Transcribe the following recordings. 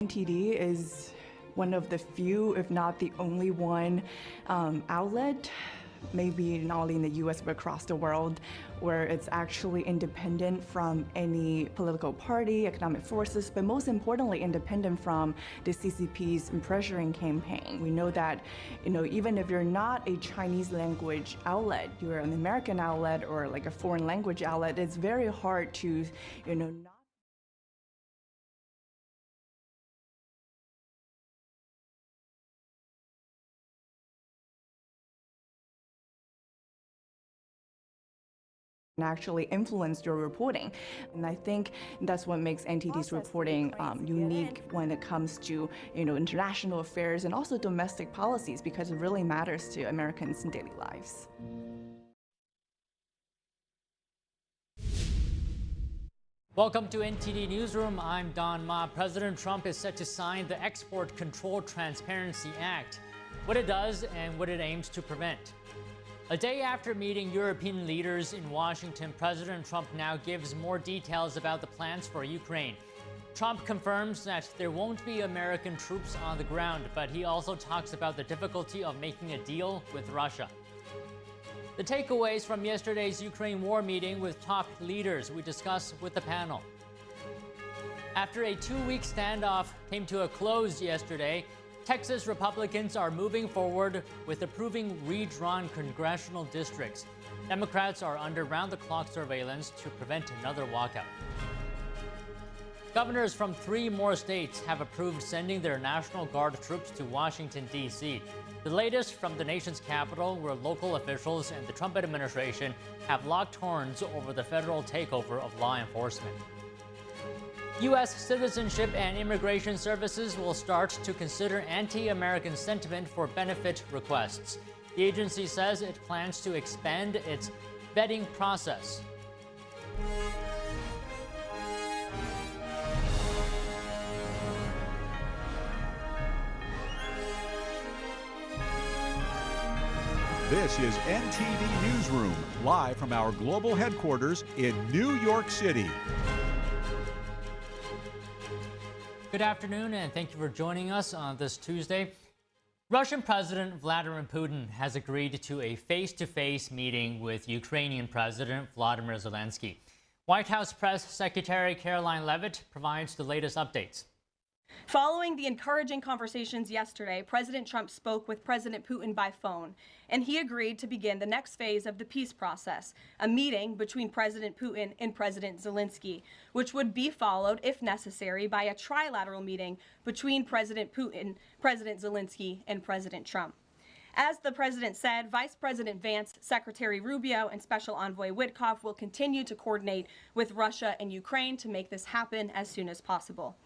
NTD is one of the few, if not the only one, outlet, maybe not only in the US but across the world, where it's actually independent from any political party, economic forces, but most importantly, independent from the CCP's pressuring campaign. We know that, even if you're not a Chinese language outlet, you're an American outlet or like a foreign language outlet, it's very hard to, not actually influence your reporting. And I think that's what makes NTD's reporting unique when it comes to international affairs and also domestic policies, because it really matters to Americans in daily lives. Welcome to NTD Newsroom. I'm Don Ma. President Trump is set to sign the Export Control Transparency Act, what it does and what it aims to prevent. A day after meeting European leaders in Washington, President Trump now gives more details about the plans for Ukraine. Trump confirms that there won't be American troops on the ground, but he also talks about the difficulty of making a deal with Russia. The takeaways from yesterday's Ukraine war meeting with top leaders we discuss with the panel. After a 2-week standoff came to a close yesterday, Texas Republicans are moving forward with approving redrawn congressional districts. Democrats are under round-the-clock surveillance to prevent another walkout. Governors from 3 more states have approved sending their National Guard troops to Washington, D.C. The latest from the nation's capital, where local officials and the Trump administration have locked horns over the federal takeover of law enforcement. U.S. Citizenship and Immigration Services will start to consider anti-American sentiment for benefit requests. The agency says it plans to expand its vetting process. This is NTD Newsroom, live from our global headquarters in New York City. Good afternoon, and thank you for joining us on this Tuesday. Russian President Vladimir Putin has agreed to a face-to-face meeting with Ukrainian President Volodymyr Zelensky. White House Press Secretary Caroline Leavitt provides the latest updates. Following the encouraging conversations yesterday, President Trump spoke with President Putin by phone, and he agreed to begin the next phase of the peace process, a meeting between President Putin and President Zelensky, which would be followed, if necessary, by a trilateral meeting between President Putin, President Zelensky, and President Trump. As the president said, Vice President Vance, Secretary Rubio, and Special Envoy Witkoff will continue to coordinate with Russia and Ukraine to make this happen as soon as possible.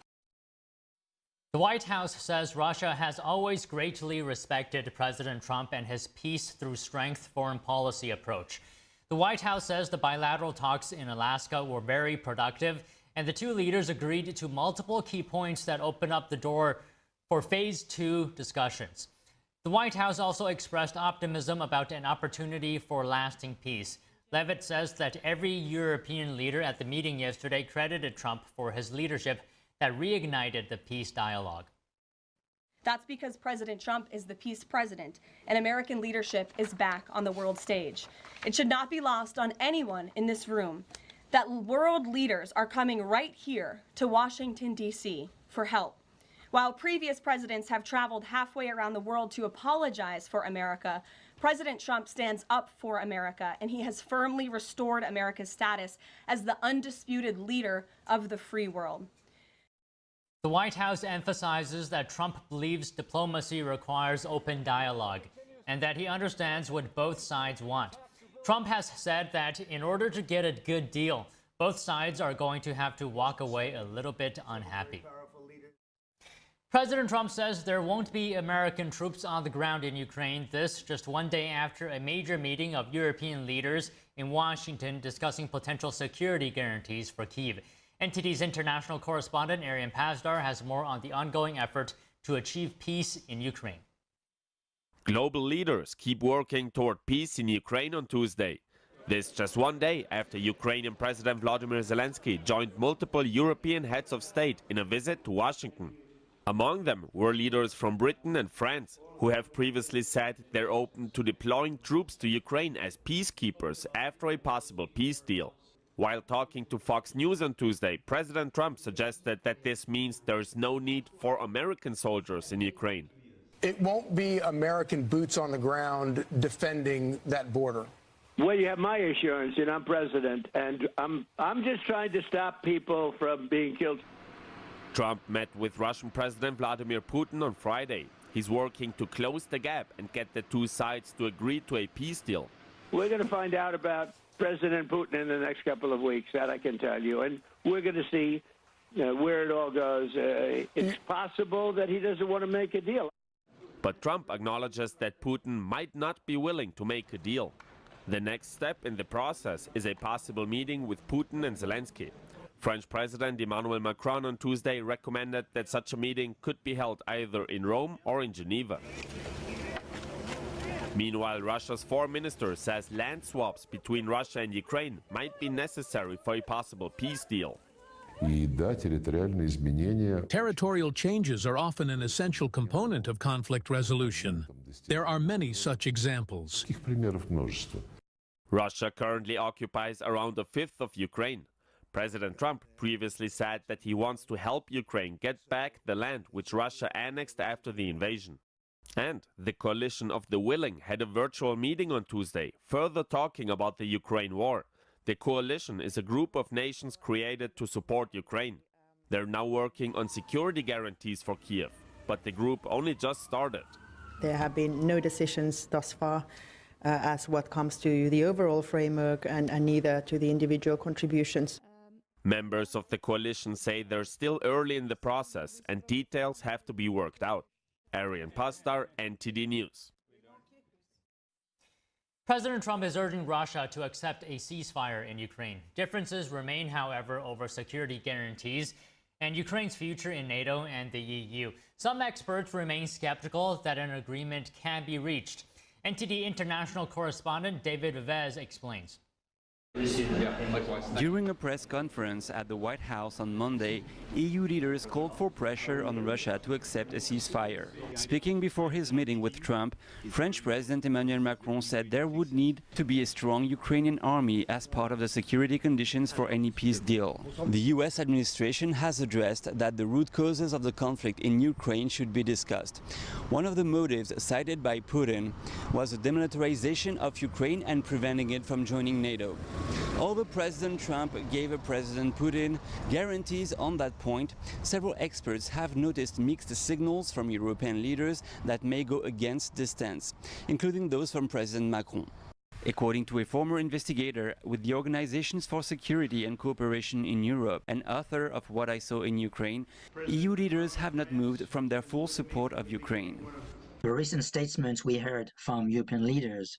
The White House says Russia has always greatly respected President Trump and his peace through strength foreign policy approach. The White House says the bilateral talks in Alaska were very productive, and the 2 leaders agreed to multiple key points that open up the door for Phase 2 discussions. The White House also expressed optimism about an opportunity for lasting peace. Leavitt says that every European leader at the meeting yesterday credited Trump for his leadership that reignited the peace dialogue. That's because President Trump is the peace president, and American leadership is back on the world stage. It should not be lost on anyone in this room that world leaders are coming right here to Washington, D.C. for help. While previous presidents have traveled halfway around the world to apologize for America, President Trump stands up for America, and he has firmly restored America's status as the undisputed leader of the free world. The White House emphasizes that Trump believes diplomacy requires open dialogue and that he understands what both sides want. Trump has said that in order to get a good deal, both sides are going to have to walk away a little bit unhappy. President Trump says there won't be American troops on the ground in Ukraine, this just 1 day after a major meeting of European leaders in Washington discussing potential security guarantees for Kyiv. NTD's international correspondent Arian Pazdar has more on the ongoing effort to achieve peace in Ukraine. Global leaders keep working toward peace in Ukraine on Tuesday. This just 1 day after Ukrainian President Volodymyr Zelensky joined multiple European heads of state in a visit to Washington. Among them were leaders from Britain and France, who have previously said they're open to deploying troops to Ukraine as peacekeepers after a possible peace deal. While talking to Fox News on Tuesday, President Trump suggested that this means there's no need for American soldiers in Ukraine. It won't be American boots on the ground defending that border. Well, you have my assurance, and I'm president, and I'm just trying to stop people from being killed. Trump met with Russian President Vladimir Putin on Friday. He's working to close the gap and get the two sides to agree to a peace deal. We're going to find out about President Putin in the next couple of weeks, that I can tell you, and we're going to see where it all goes. It's possible that he doesn't want to make a deal. But Trump acknowledges that Putin might not be willing to make a deal. The next step in the process is a possible meeting with Putin and Zelensky. French President Emmanuel Macron on Tuesday recommended that such a meeting could be held either in Rome or in Geneva. Meanwhile, Russia's foreign minister says land swaps between Russia and Ukraine might be necessary for a possible peace deal. Territorial changes are often an essential component of conflict resolution. There are many such examples. Russia currently occupies around a fifth of Ukraine. President Trump previously said that he wants to help Ukraine get back the land which Russia annexed after the invasion. And the Coalition of the Willing had a virtual meeting on Tuesday, further talking about the Ukraine war. The coalition is a group of nations created to support Ukraine. They're now working on security guarantees for Kiev, but the group only just started. There have been no decisions thus far as what comes to the overall framework and neither to the individual contributions. Members of the coalition say they're still early in the process and details have to be worked out. Arian Pastar, NTD News. President Trump is urging Russia to accept a ceasefire in Ukraine. Differences remain, however, over security guarantees and Ukraine's future in NATO and the EU. Some experts remain skeptical that an agreement can be reached. NTD international correspondent David Vivez explains. During a press conference at the White House on Monday, EU leaders called for pressure on Russia to accept a ceasefire. Speaking before his meeting with Trump, French President Emmanuel Macron said there would need to be a strong Ukrainian army as part of the security conditions for any peace deal. The US administration has addressed that the root causes of the conflict in Ukraine should be discussed. One of the motives cited by Putin was the demilitarization of Ukraine and preventing it from joining NATO. Although President Trump gave President Putin guarantees on that point, several experts have noticed mixed signals from European leaders that may go against this stance, including those from President Macron. According to a former investigator with the Organizations for Security and Cooperation in Europe and author of What I Saw in Ukraine, EU leaders have not moved from their full support of Ukraine. The recent statements we heard from European leaders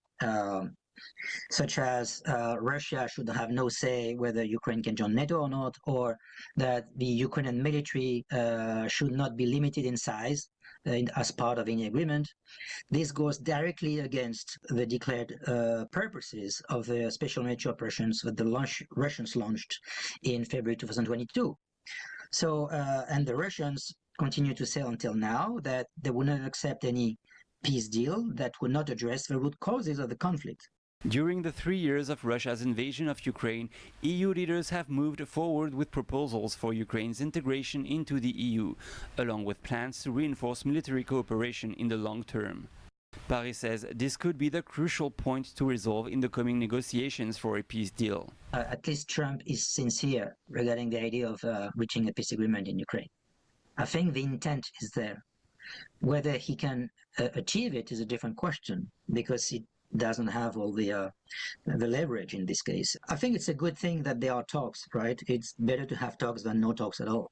such as Russia should have no say whether Ukraine can join NATO or not, or that the Ukrainian military should not be limited in size as part of any agreement. This goes directly against the declared purposes of the special military operations that the Russians launched in February 2022. So, and the Russians continue to say until now that they will not accept any peace deal that would not address the root causes of the conflict. During the 3 years of Russia's invasion of Ukraine, EU leaders have moved forward with proposals for Ukraine's integration into the EU, along with plans to reinforce military cooperation in the long term. Paris says this could be the crucial point to resolve in the coming negotiations for a peace deal. At least Trump is sincere regarding the idea of reaching a peace agreement in Ukraine. I think the intent is there. Whether he can achieve it is a different question, because he doesn't have all the leverage in this case. I think it's a good thing that there are talks, right? It's better to have talks than no talks at all.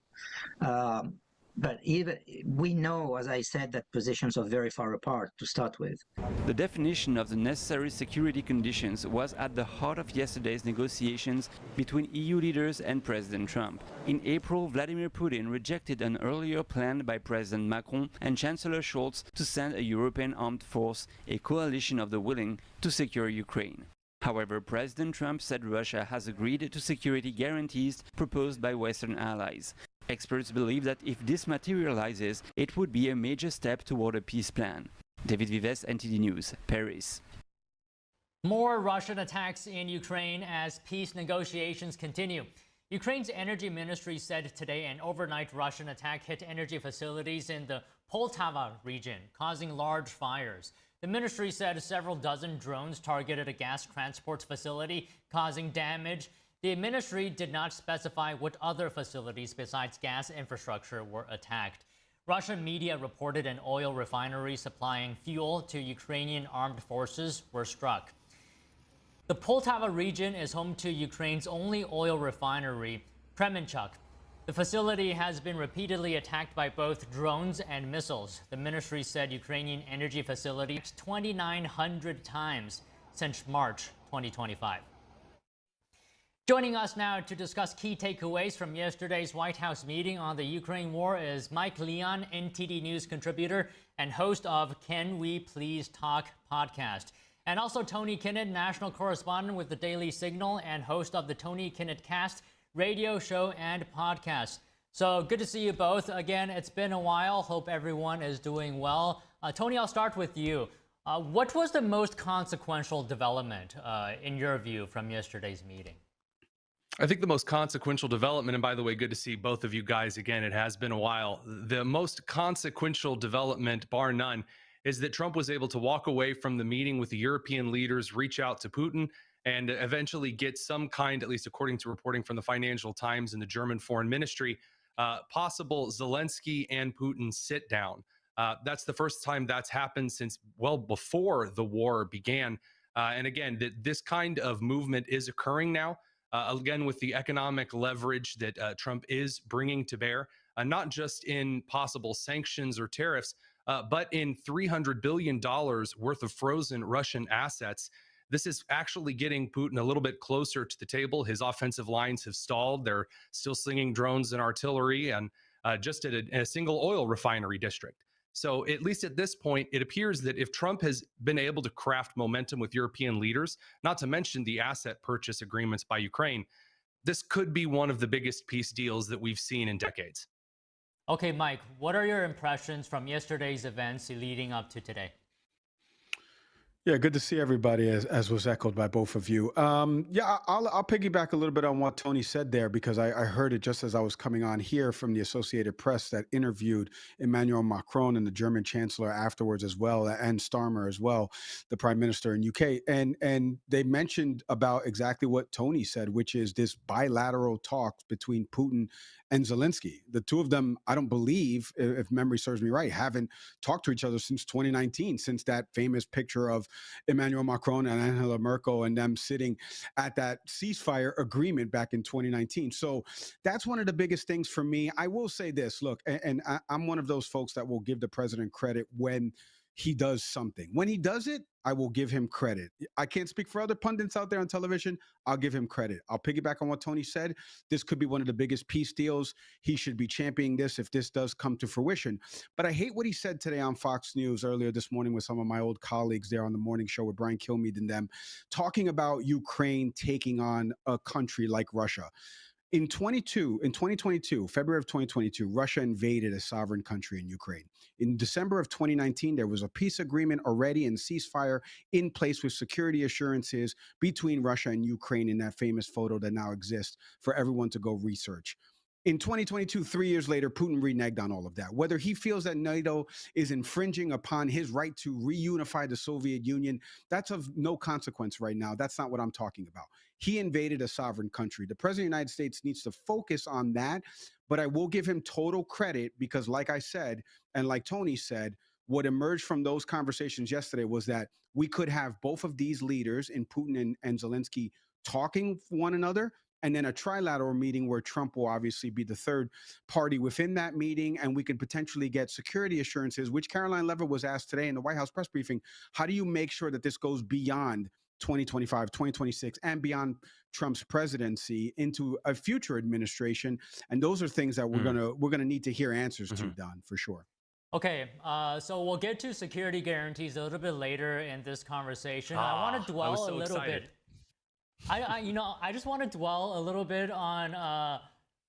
But even we know, as I said, that positions are very far apart to start with. The definition of the necessary security conditions was at the heart of yesterday's negotiations between EU leaders and President Trump. In April, Vladimir Putin rejected an earlier plan by President Macron and Chancellor Scholz to send a European armed force, a coalition of the willing, to secure Ukraine. However, President Trump said Russia has agreed to security guarantees proposed by Western allies. Experts believe that if this materializes, it would be a major step toward a peace plan. David Vives, NTD News, Paris. More Russian attacks in Ukraine as peace negotiations continue. Ukraine's energy ministry said today an overnight Russian attack hit energy facilities in the Poltava region, causing large fires. The ministry said several dozen drones targeted a gas transport facility, causing damage. The ministry did not specify what other facilities besides gas infrastructure were attacked. Russian media reported an oil refinery supplying fuel to Ukrainian armed forces were struck. The Poltava region is home to Ukraine's only oil refinery, Kremenchuk. The facility has been repeatedly attacked by both drones and missiles. The ministry said Ukrainian energy facilities 2,900 times since March 2025. Joining us now to discuss key takeaways from yesterday's White House meeting on the Ukraine war is Mike Leon, NTD News contributor and host of Can We Please Talk podcast. And also Tony Kinnett, national correspondent with the Daily Signal and host of the Tony Kinnett Cast radio show and podcast. So good to see you both. Again, it's been a while. Hope everyone is doing well. Tony, I'll start with you. What was the most consequential development, in your view, from yesterday's meeting? I think the most consequential development, and by the way, good to see both of you guys again, it has been a while. The most consequential development, bar none, is that Trump was able to walk away from the meeting with the European leaders, reach out to Putin, and eventually get some kind, at least according to reporting from the Financial Times and the German Foreign Ministry, possible Zelensky and Putin sit down. That's the first time that's happened since well before the war began. And again, this kind of movement is occurring now. Again, with the economic leverage that Trump is bringing to bear, not just in possible sanctions or tariffs, but in $300 billion worth of frozen Russian assets. This is actually getting Putin a little bit closer to the table. His offensive lines have stalled. They're still slinging drones and artillery and just at a single oil refinery district. So at least at this point, it appears that if Trump has been able to craft momentum with European leaders, not to mention the asset purchase agreements by Ukraine, this could be one of the biggest peace deals that we've seen in decades. Okay, Mike, what are your impressions from yesterday's events leading up to today? Yeah, good to see everybody, as was echoed by both of you. Yeah, I'll piggyback a little bit on what Tony said there, because I heard it just as I was coming on here from the Associated Press that interviewed Emmanuel Macron and the German Chancellor afterwards as well, and Starmer as well, the Prime Minister in UK. And they mentioned about exactly what Tony said, which is this bilateral talks between Putin and Zelensky. The two of them, I don't believe, if memory serves me right, haven't talked to each other since 2019, since that famous picture of Emmanuel Macron and Angela Merkel and them sitting at that ceasefire agreement back in 2019. So that's one of the biggest things for me. I will say this, look, and I'm one of those folks that will give the president credit when he does something. When he does it, I will give him credit. I can't speak for other pundits out there on television. I'll give him credit. I'll piggyback on what Tony said. This could be one of the biggest peace deals. He should be championing this if this does come to fruition. But I hate what he said today on Fox News earlier this morning with some of my old colleagues there on the morning show with Brian Kilmeade and them, talking about Ukraine taking on a country like Russia. In 2022, February of 2022, Russia invaded a sovereign country in Ukraine. In December of 2019, there was a peace agreement already and ceasefire in place with security assurances between Russia and Ukraine in that famous photo that now exists for everyone to go research. In 2022, 3 years later, Putin reneged on all of that. Whether he feels that NATO is infringing upon his right to reunify the Soviet Union, that's of no consequence right now. That's not what I'm talking about. He invaded a sovereign country. The president of the United States needs to focus on that, but I will give him total credit because, like I said, and like Tony said, what emerged from those conversations yesterday was that we could have both of these leaders in Putin and Zelensky talking to one another, and then a trilateral meeting where Trump will obviously be the third party within that meeting, and we could potentially get security assurances, which Caroline Levitt was asked today in the White House press briefing. How do you make sure that this goes beyond 2025, 2026, and beyond Trump's presidency into a future administration? And those are things that we're gonna need to hear answers to, Don, for sure. Okay, so we'll get to security guarantees a little bit later in this conversation. I want to dwell a little bit. I just want to dwell a little bit on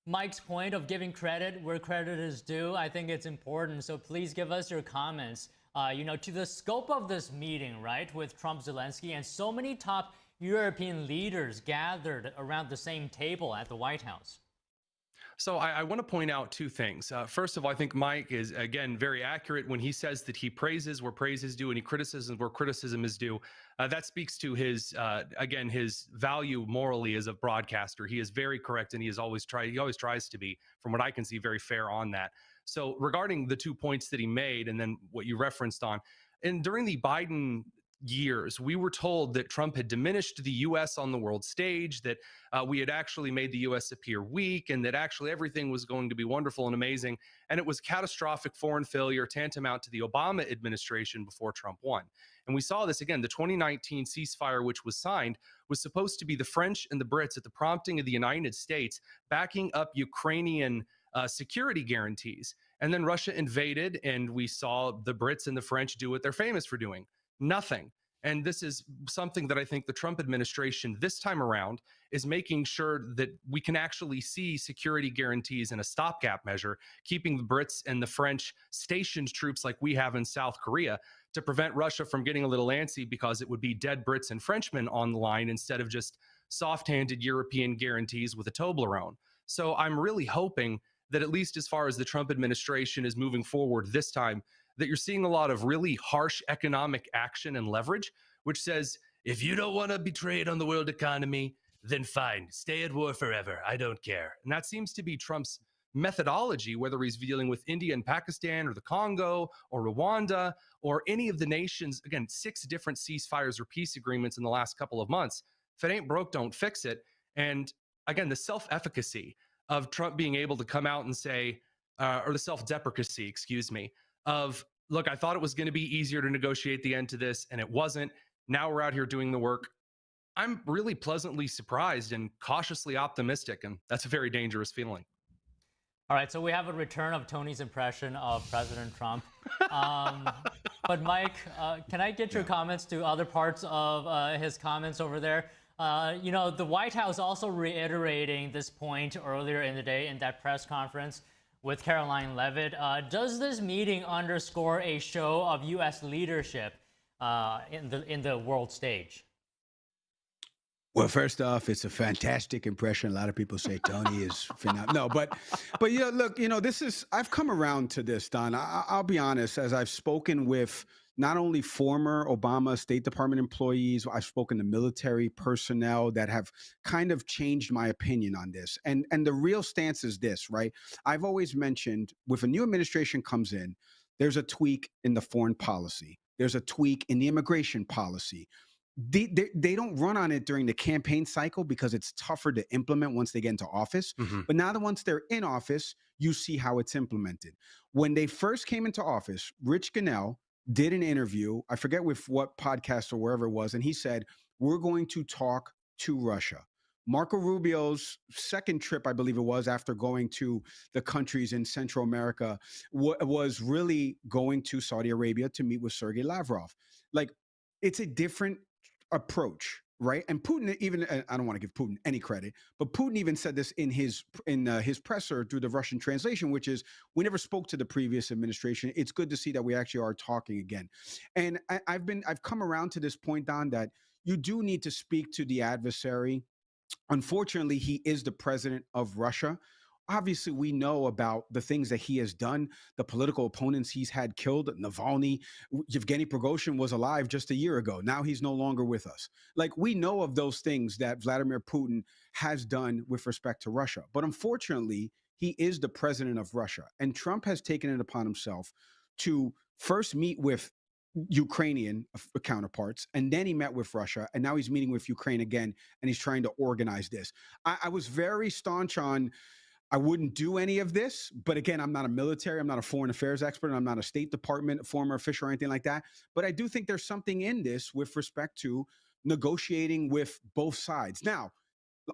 Mike's point of giving credit where credit is due, I think it's important. So please give us your comments, to the scope of this meeting, right, with Trump, Zelensky, and so many top European leaders gathered around the same table at the White House. So I want to point out two things. First of all, I think Mike is, again, very accurate when he says that he praises where praise is due and he criticizes where criticism is due. That speaks to his, again, his value morally as a broadcaster. He is very correct, and he always tries to be, from what I can see, very fair on that. So regarding the 2 points that he made and then what you referenced on, and during the Biden years, we were told that Trump had diminished the U.S. on the world stage, that we had actually made the U.S. appear weak, and that actually everything was going to be wonderful and amazing. And it was catastrophic foreign failure, tantamount to the Obama administration before Trump won. And we saw this again. The 2019 ceasefire, which was signed, was supposed to be the French and the Brits, at the prompting of the United States, backing up Ukrainian security guarantees. And then Russia invaded, and we saw the Brits and the French do what they're famous for doing: nothing. And this is something that I think the Trump administration this time around is making sure that we can actually see security guarantees in a stopgap measure, keeping the Brits and the French stationed troops like we have in South Korea to prevent Russia from getting a little antsy, because it would be dead Brits and Frenchmen on the line instead of just soft-handed European guarantees with a Toblerone. So I'm really hoping that, at least as far as the Trump administration is moving forward this time, that you're seeing a lot of really harsh economic action and leverage, which says, if you don't want to be betrayed on the world economy, then fine, stay at war forever. I don't care. And that seems to be Trump's methodology, whether he's dealing with India and Pakistan or the Congo or Rwanda or any of the nations. Again, 6 different ceasefires or peace agreements in the last couple of months. If it ain't broke, don't fix it. And again, the self-efficacy of Trump being able to come out and say, or the self-deprecacy, excuse me, of, look, I thought it was going to be easier to negotiate the end to this, and it wasn't. Now we're out here doing the work. I'm really pleasantly surprised and cautiously optimistic, and that's a very dangerous feeling. All right, so we have a return of Tony's impression of President Trump. But Mike, can I get your comments to other parts of his comments over there? The White House also reiterating this point earlier in the day in that press conference with Caroline Leavitt. Does this meeting underscore a show of U.S. leadership in the world stage? Well, first off, it's a fantastic impression. A lot of people say Tony is phenomenal. No, but look, I've come around to this, Don. I'll be honest, as I've spoken with not only former Obama State Department employees, I've spoken to military personnel that have kind of changed my opinion on this. And the real stance is this, right? I've always mentioned, with a new administration comes in, there's a tweak in the foreign policy. There's a tweak in the immigration policy. They don't run on it during the campaign cycle because it's tougher to implement once they get into office. Mm-hmm. But now that once they're in office, you see how it's implemented. When they first came into office, Rich Ganell did an interview, I forget with what podcast or wherever it was, and he said, we're going to talk to Russia. Marco Rubio's second trip, I believe it was, after going to the countries in Central America, was really going to Saudi Arabia to meet with Sergei Lavrov. Like, it's a different approach, right? And Putin, even, I don't want to give Putin any credit, but Putin even said this in his presser through the Russian translation, which is, we never spoke to the previous administration. It's good to see that we actually are talking again. And I've come around to this point, Don, that you do need to speak to the adversary. Unfortunately, he is the president of Russia. Obviously, we know about the things that he has done, the political opponents he's had killed. Navalny, Yevgeny Prigozhin was alive just a year ago. Now he's no longer with us. Like, we know of those things that Vladimir Putin has done with respect to Russia. But unfortunately, he is the president of Russia. And Trump has taken it upon himself to first meet with Ukrainian counterparts, and then he met with Russia, and now he's meeting with Ukraine again, and he's trying to organize this. I was very staunch on, I wouldn't do any of this, but again, I'm not a military, I'm not a foreign affairs expert, I'm not a State Department former official or anything like that, but I do think there's something in this with respect to negotiating with both sides. Now,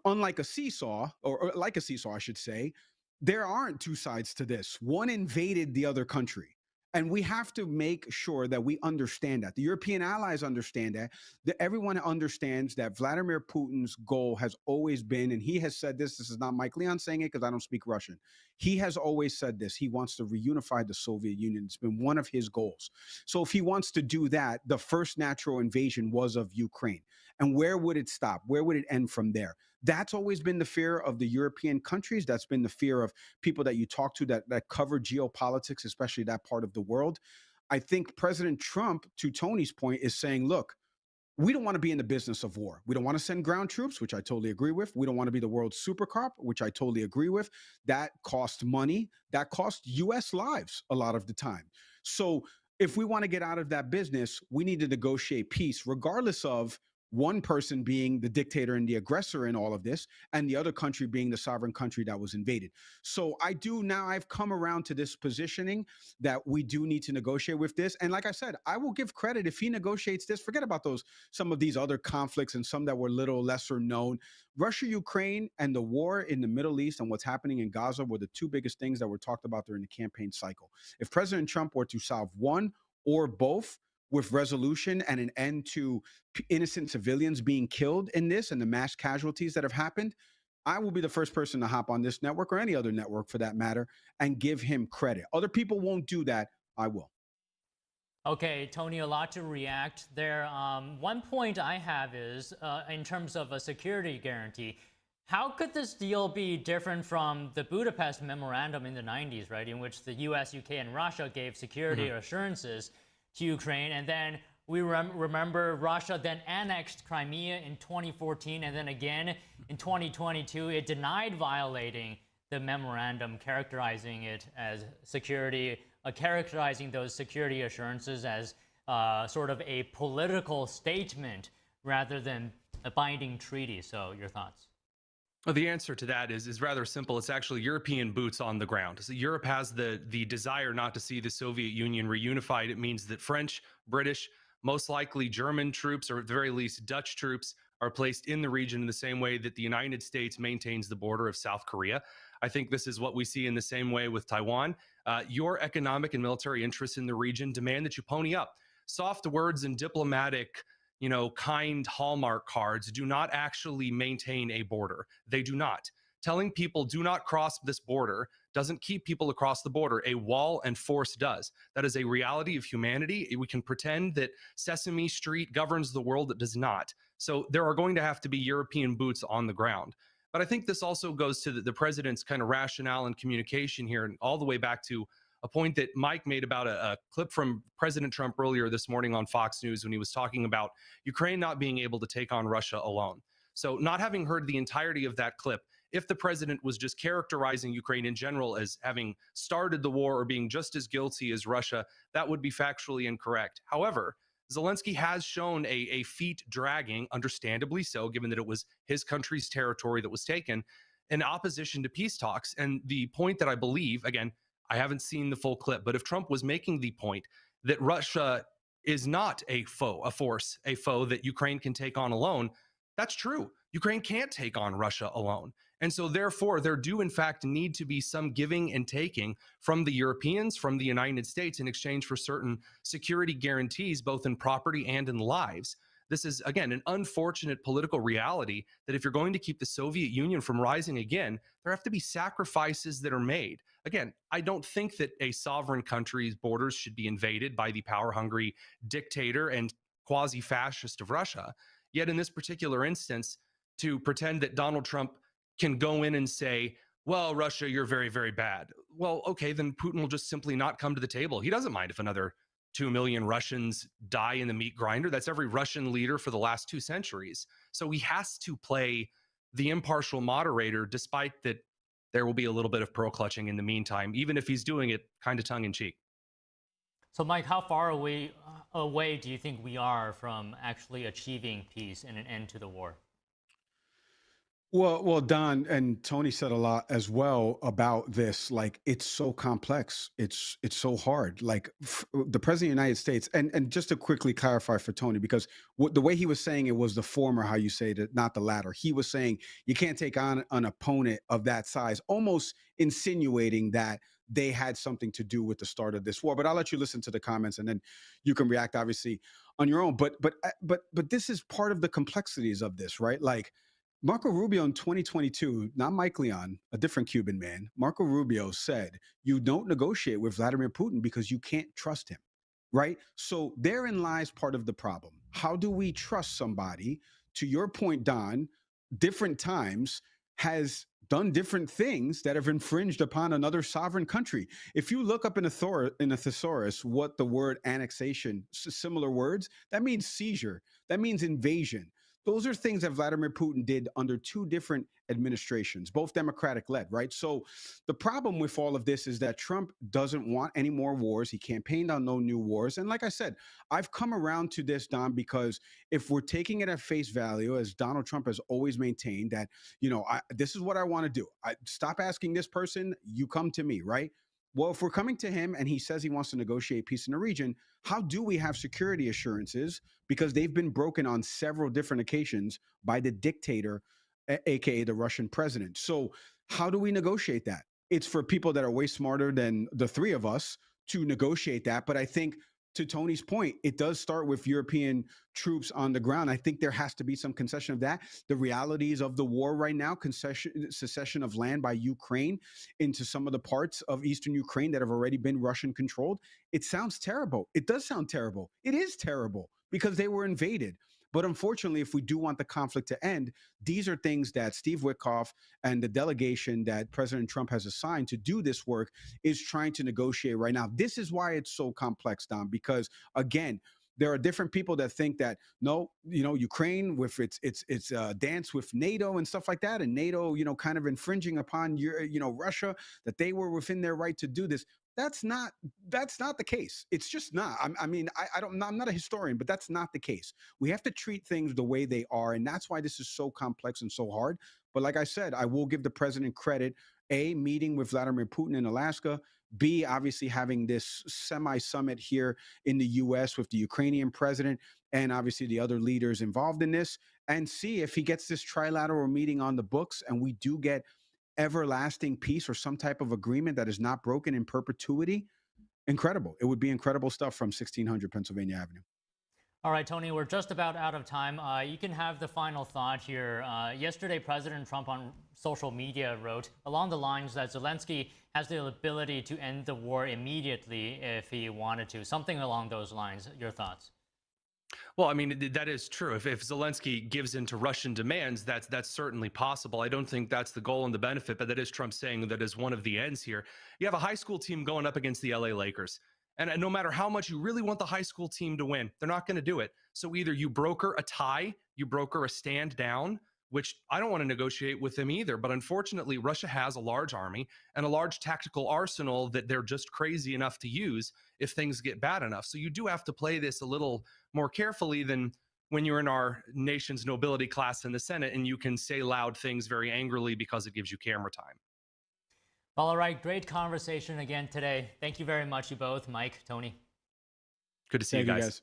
unlike a seesaw, or like a seesaw, I should say, there aren't two sides to this. One invaded the other country. And we have to make sure that we understand that. The European allies understand that everyone understands that Vladimir Putin's goal has always been, and he has said this is not Mike Leon saying it because I don't speak Russian. He has always said this. He wants to reunify the Soviet Union. It's been one of his goals. So if he wants to do that, the first natural invasion was of Ukraine. And where would it stop? Where would it end from there? That's always been the fear of the European countries. That's been the fear of people that you talk to that cover geopolitics, especially that part of the world. I think President Trump, to Tony's point, is saying, look, we don't want to be in the business of war. We don't want to send ground troops, which I totally agree with. We don't want to be the world's supercop, which I totally agree with. That costs money. That costs U.S. lives a lot of the time. So if we want to get out of that business, we need to negotiate peace, regardless of one person being the dictator and the aggressor in all of this, and the other country being the sovereign country that was invaded. So I've come around to this positioning that we do need to negotiate with this. And like I said, I will give credit if he negotiates this. Forget about some of these other conflicts and some that were little lesser known. Russia, Ukraine, and the war in the Middle East and what's happening in Gaza were the two biggest things that were talked about during the campaign cycle. If President Trump were to solve one or both, with resolution and an end to innocent civilians being killed in this and the mass casualties that have happened, I will be the first person to hop on this network or any other network for that matter and give him credit. Other people won't do that. I will. Okay, Tony, a lot to react there. One point I have is in terms of a security guarantee, how could this deal be different from the Budapest Memorandum in the 90s, right, in which the US, UK, and Russia gave security assurances to Ukraine, and then we remember Russia then annexed Crimea in 2014, and then again in 2022 it denied violating the memorandum, characterizing it as security, characterizing those security assurances as sort of a political statement rather than a binding treaty. So your thoughts? Well, the answer to that is rather simple. It's actually European boots on the ground. So Europe has the desire not to see the Soviet Union reunified. It means that French, British, most likely German troops, or at the very least Dutch troops, are placed in the region in the same way that the United States maintains the border of South Korea. I think this is what we see in the same way with Taiwan. Your economic and military interests in the region demand that you pony up. Soft words and diplomatic kind Hallmark cards do not actually maintain a border. They do not. Telling people do not cross this border doesn't keep people across the border. A wall and force does. That is a reality of humanity. We can pretend that Sesame Street governs the world. It does not. So there are going to have to be European boots on the ground. But I think this also goes to the president's kind of rationale and communication here, and all the way back to a point that Mike made about a clip from President Trump earlier this morning on Fox News when he was talking about Ukraine not being able to take on Russia alone. So not having heard the entirety of that clip, if the president was just characterizing Ukraine in general as having started the war or being just as guilty as Russia, that would be factually incorrect. However, Zelensky has shown a feat dragging, understandably so, given that it was his country's territory that was taken, in opposition to peace talks. And the point that I believe, again, I haven't seen the full clip, but if Trump was making the point that Russia is not a foe that Ukraine can take on alone, that's true. Ukraine can't take on Russia alone. And so therefore, there do in fact need to be some giving and taking from the Europeans, from the United States, in exchange for certain security guarantees, both in property and in lives. This is, again, an unfortunate political reality that if you're going to keep the Soviet Union from rising again, there have to be sacrifices that are made. Again, I don't think that a sovereign country's borders should be invaded by the power-hungry dictator and quasi-fascist of Russia. Yet in this particular instance, to pretend that Donald Trump can go in and say, well, Russia, you're very, very bad. Well, okay, then Putin will just simply not come to the table. He doesn't mind if another 2 million Russians die in the meat grinder. That's every Russian leader for the last 2 centuries. So he has to play the impartial moderator, despite that there will be a little bit of pearl clutching in the meantime, even if he's doing it kind of tongue in cheek. So, Mike, how far away do you think we are from actually achieving peace and an end to the war? Well, Don and Tony said a lot as well about this. Like, it's so complex. It's so hard. Like the president of the United States, and just to quickly clarify for Tony, because the way he was saying it was the former, how you say that, not the latter. He was saying you can't take on an opponent of that size, almost insinuating that they had something to do with the start of this war. But I'll let you listen to the comments, and then you can react, obviously, on your own. But this is part of the complexities of this, right? Like Marco Rubio in 2022, not Mike Leon, a different Cuban man, Marco Rubio said, you don't negotiate with Vladimir Putin because you can't trust him, right? So therein lies part of the problem. How do we trust somebody, to your point, Don, different times has done different things that have infringed upon another sovereign country? If you look up in a thesaurus what the word annexation, similar words, that means seizure, that means invasion. Those are things that Vladimir Putin did under two different administrations, both Democratic-led, right? So the problem with all of this is that Trump doesn't want any more wars. He campaigned on no new wars. And like I said, I've come around to this, Don, because if we're taking it at face value, as Donald Trump has always maintained, that, this is what I want to do. Stop asking this person, you come to me, right? Well, if we're coming to him and he says he wants to negotiate peace in the region, how do we have security assurances? Because they've been broken on several different occasions by the dictator, aka the Russian president. So how do we negotiate that? It's for people that are way smarter than the three of us to negotiate that. But I think, to Tony's point, it does start with European troops on the ground. I think there has to be some concession of that. The realities of the war right now, secession of land by Ukraine into some of the parts of eastern Ukraine that have already been Russian controlled. It sounds terrible. It does sound terrible. It is terrible because they were invaded. But unfortunately, if we do want the conflict to end, these are things that Steve Witkoff and the delegation that President Trump has assigned to do this work is trying to negotiate right now. This is why it's so complex, Don, because, again, there are different people that think that, no, Ukraine with its dance with NATO and stuff like that, and NATO, kind of infringing upon Russia, that they were within their right to do this. That's not the case. It's just not. I'm not a historian, but that's not the case. We have to treat things the way they are, and that's why this is so complex and so hard. But like I said, I will give the president credit. A, meeting with Vladimir Putin in Alaska. B, obviously having this semi-summit here in the U.S. with the Ukrainian president and obviously the other leaders involved in this. And C, if he gets this trilateral meeting on the books and we do get everlasting peace or some type of agreement that is not broken in perpetuity, incredible. It would be incredible stuff from 1600 Pennsylvania Avenue. All right, Tony, we're just about out of time. You can have the final thought here. Yesterday, President Trump on social media wrote along the lines that Zelensky has the ability to end the war immediately if he wanted to. Something along those lines. Your thoughts? Well, I mean, that is true. If Zelensky gives in to Russian demands, that's certainly possible. I don't think that's the goal and the benefit, but that is Trump saying that is one of the ends here. You have a high school team going up against the LA Lakers. And no matter how much you really want the high school team to win, they're not going to do it. So either you broker a tie, you broker a stand down, which I don't want to negotiate with them either. But unfortunately, Russia has a large army and a large tactical arsenal that they're just crazy enough to use if things get bad enough. So you do have to play this a little more carefully than when you're in our nation's nobility class in the Senate and you can say loud things very angrily because it gives you camera time. Well, all right, great conversation again today. Thank you very much, you both, Mike, Tony. Good to see you guys.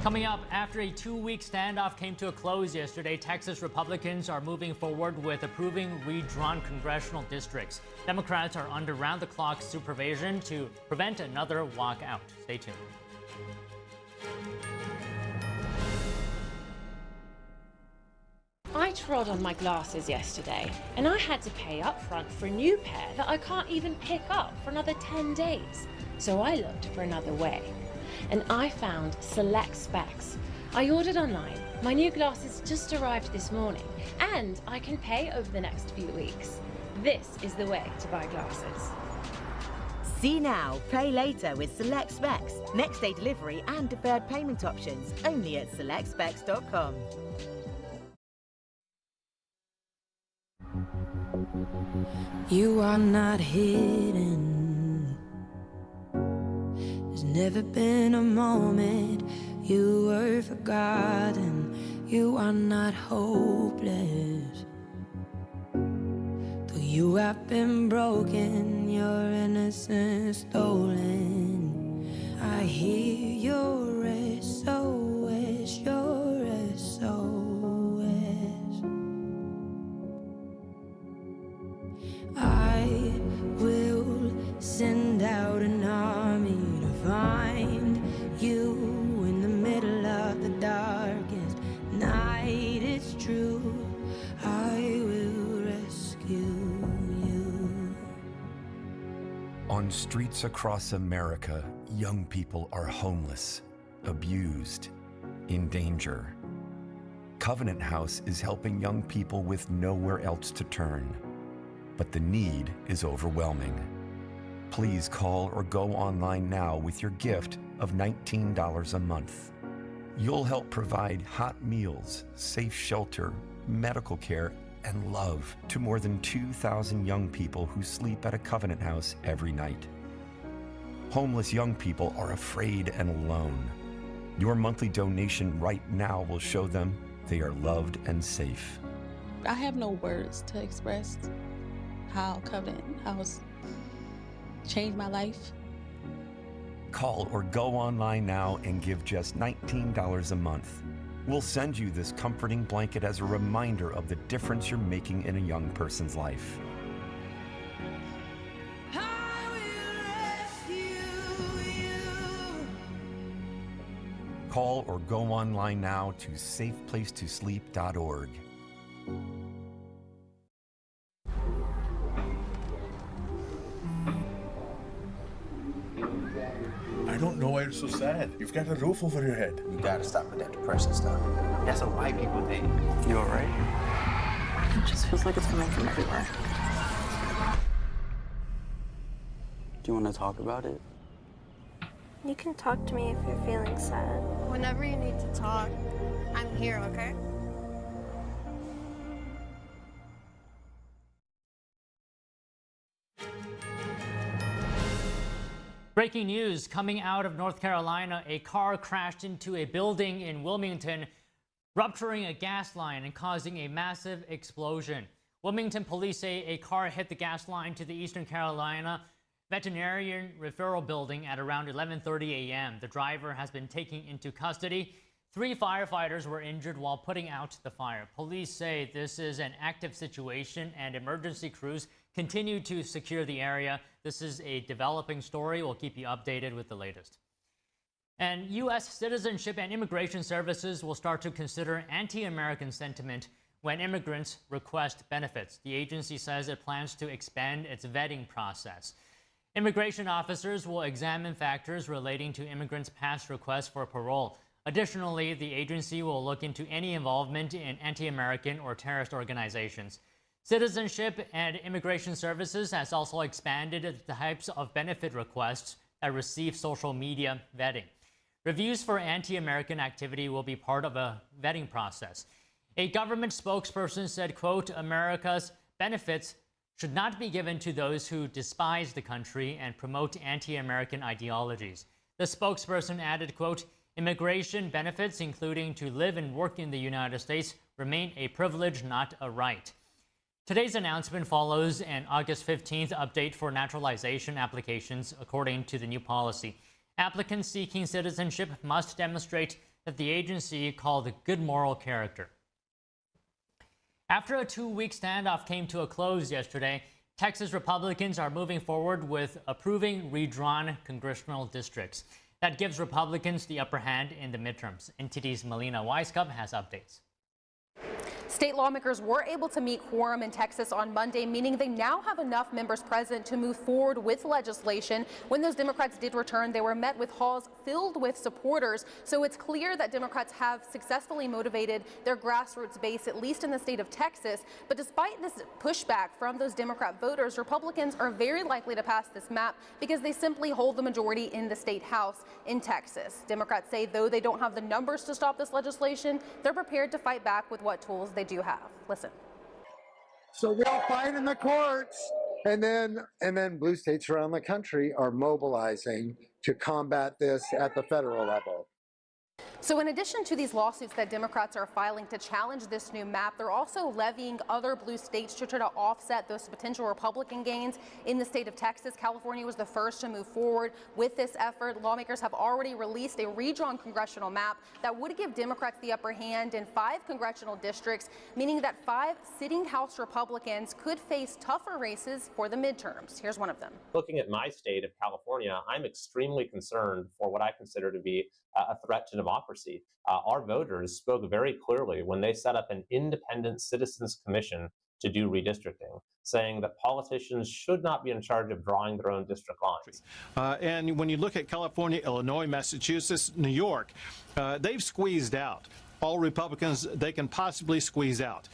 Coming up, after a 2-week standoff came to a close yesterday, Texas Republicans are moving forward with approving redrawn congressional districts. Democrats are under round-the-clock supervision to prevent another walkout. Stay tuned. I trod on my glasses yesterday, and I had to pay up front for a new pair that I can't even pick up for another 10 days. So I looked for another way, and I found Select Specs. I ordered online. My new glasses just arrived this morning, and I can pay over the next few weeks. This is the way to buy glasses. See now, pay later with Select Specs. Next day delivery and deferred payment options only at selectspecs.com. You are not hidden. There's never been a moment you were forgotten. You are not hopeless. Though you have been broken, your innocence stolen. I hear your SOS, your SOS. I an army to find you in the middle of the darkest night. It's true, I will rescue you. On streets across America, young people are homeless, abused, in danger. Covenant House is helping young people with nowhere else to turn. But the need is overwhelming. Please call or go online now with your gift of $19 a month. You'll help provide hot meals, safe shelter, medical care, and love to more than 2,000 young people who sleep at a Covenant House every night. Homeless young people are afraid and alone. Your monthly donation right now will show them they are loved and safe. I have no words to express how Covenant House changed my life. Call or go online now and give just $19 a month. We'll send you this comforting blanket as a reminder of the difference you're making in a young person's life. Call or go online now to safeplacetosleep.org. I don't know why you're so sad. You've got a roof over your head. You gotta stop with that depression stuff. That's what white people think. You all right? It just feels like it's coming from everywhere. Do you want to talk about it? You can talk to me if you're feeling sad. Whenever you need to talk, I'm here, okay? Breaking news coming out of North Carolina. A car crashed into a building in Wilmington, rupturing a gas line and causing a massive explosion. Wilmington police say a car hit the gas line to the Eastern Carolina Veterinarian Referral Building at around 11:30 a.m. The driver has been taken into custody. 3 firefighters were injured while putting out the fire. Police say this is an active situation and emergency crews continue to secure the area. This is a developing story. We'll keep you updated with the latest. And U.S. Citizenship and Immigration Services will start to consider anti-American sentiment when immigrants request benefits. The agency says it plans to expand its vetting process. Immigration officers will examine factors relating to immigrants' past requests for parole. Additionally, the agency will look into any involvement in anti-American or terrorist organizations. Citizenship and Immigration Services has also expanded the types of benefit requests that receive social media vetting. Reviews for anti-American activity will be part of a vetting process. A government spokesperson said, quote, America's benefits should not be given to those who despise the country and promote anti-American ideologies. The spokesperson added, quote, immigration benefits, including to live and work in the United States, remain a privilege, not a right. Today's announcement follows an August 15th update for naturalization applications, according to the new policy. Applicants seeking citizenship must demonstrate that the agency called good moral character. After a 2-week standoff came to a close yesterday, Texas Republicans are moving forward with approving redrawn congressional districts. That gives Republicans the upper hand in the midterms. NTD's Melina Weisskopf has updates. State lawmakers were able to meet quorum in Texas on Monday, meaning they now have enough members present to move forward with legislation. When those Democrats did return, they were met with halls filled with supporters. So it's clear that Democrats have successfully motivated their grassroots base, at least in the state of Texas. But despite this pushback from those Democrat voters, Republicans are very likely to pass this map because they simply hold the majority in the state house in Texas. Democrats say, though they don't have the numbers to stop this legislation, they're prepared to fight back with what tools they do have. Listen. So we'll fight in the courts, and then blue states around the country are mobilizing to combat this at the federal level. So in addition to these lawsuits that Democrats are filing to challenge this new map, they're also levying other blue states to try to offset those potential Republican gains. In the state of Texas, California was the first to move forward with this effort. Lawmakers have already released a redrawn congressional map that would give Democrats the upper hand in 5 congressional districts, meaning that 5 sitting House Republicans could face tougher races for the midterms. Here's one of them. Looking at my state of California, I'm extremely concerned for what I consider to be a threat to democracy. Our voters spoke very clearly when they set up an independent citizens commission to do redistricting, saying that politicians should not be in charge of drawing their own district lines. And when you look at California, Illinois, Massachusetts, New York, they've squeezed out all Republicans they can possibly squeeze out.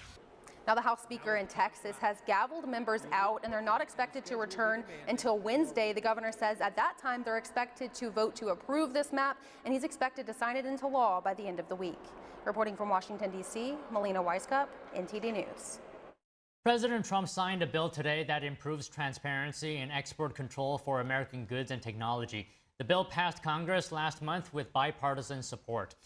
Now, the House Speaker in Texas has gavelled members out, and they're not expected to return until Wednesday. The governor says at that time they're expected to vote to approve this map, and he's expected to sign it into law by the end of the week. Reporting from Washington, D.C., Melina Weiskup, NTD News. President Trump signed a bill today that improves transparency and export control for American goods and technology. The bill passed Congress last month with bipartisan support.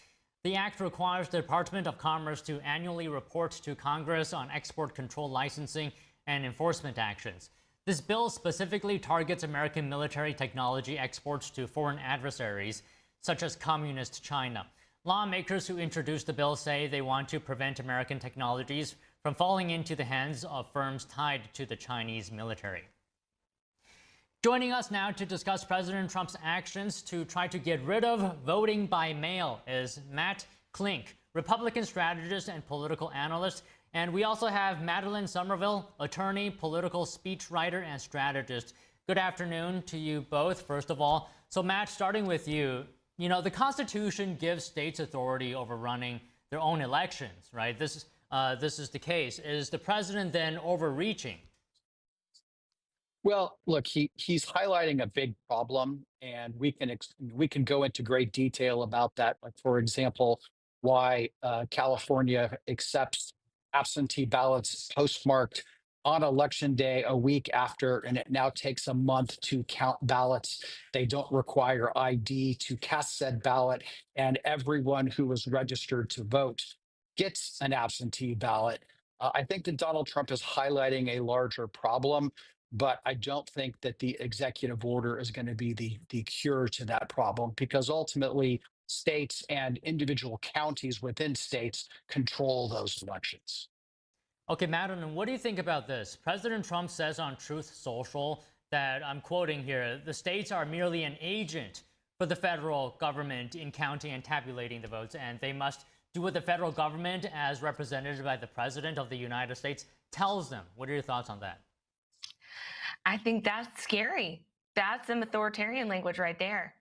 The act requires the Department of Commerce to annually report to Congress on export control licensing and enforcement actions. This bill specifically targets American military technology exports to foreign adversaries, such as Communist China. Lawmakers who introduced the bill say they want to prevent American technologies from falling into the hands of firms tied to the Chinese military. Joining us now to discuss President Trump's actions to try to get rid of voting by mail is Matt Klink, Republican strategist and political analyst. And we also have Madeline Somerville, attorney, political speechwriter, and strategist. Good afternoon to you both, first of all. So Matt, starting with you, the Constitution gives states authority over running their own elections, right? This is the case. Is the president then overreaching? Well, look, he's highlighting a big problem, and we can go into great detail about that. Like, for example, why California accepts absentee ballots postmarked on election day a week after, and it now takes a month to count ballots. They don't require ID to cast said ballot, and everyone who is registered to vote gets an absentee ballot. I think that Donald Trump is highlighting a larger problem, but I don't think that the executive order is going to be the cure to that problem, because ultimately states and individual counties within states control those elections. Okay, Madeline, what do you think about this? President Trump says on Truth Social that, I'm quoting here, the states are merely an agent for the federal government in counting and tabulating the votes, and they must do what the federal government, as represented by the President of the United States, tells them. What are your thoughts on that? I think that's scary. That's some authoritarian language right there.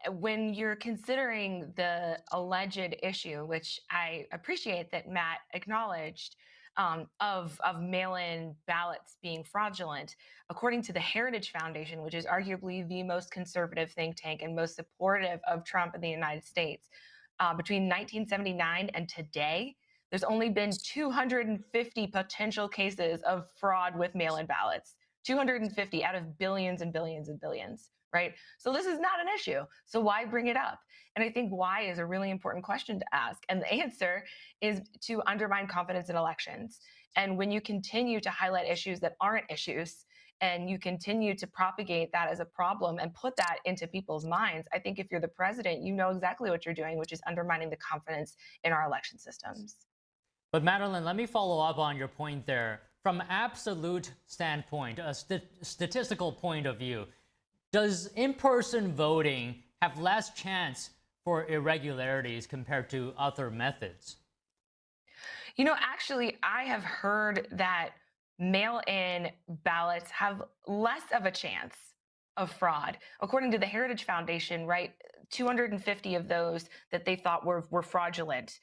When you're considering the alleged issue, which I appreciate that Matt acknowledged, of mail-in ballots being fraudulent, according to the Heritage Foundation, which is arguably the most conservative think tank and most supportive of Trump in the United States, between 1979 and today, there's only been 250 potential cases of fraud with mail-in ballots. 250 out of billions and billions and billions, right? So this is not an issue. So why bring it up? And I think why is a really important question to ask. And the answer is to undermine confidence in elections. And when you continue to highlight issues that aren't issues, and you continue to propagate that as a problem and put that into people's minds, I think if you're the president, you know exactly what you're doing, which is undermining the confidence in our election systems. But Madeline, let me follow up on your point there. From absolute standpoint, a statistical point of view, does in-person voting have less chance for irregularities compared to other methods? Actually, I have heard that mail-in ballots have less of a chance of fraud. According to the Heritage Foundation, right, 250 of those that they thought were fraudulent